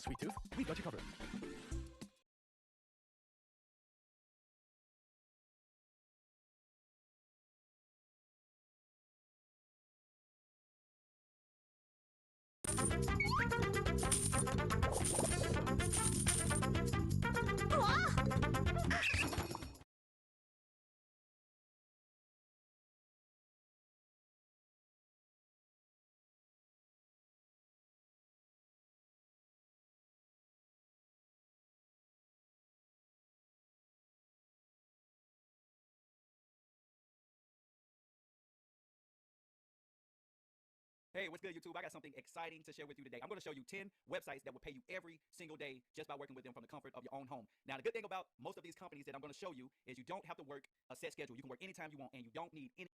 Sweet Tooth, we've got you covered. Hey, what's good, YouTube? I got something exciting to share with you today. I'm going to show you 10 websites that will pay you every single day just by working with them from the comfort of your own home. Now, the good thing about most of these companies that I'm going to show you is you don't have to work a set schedule. You can work anytime you want, and you don't need any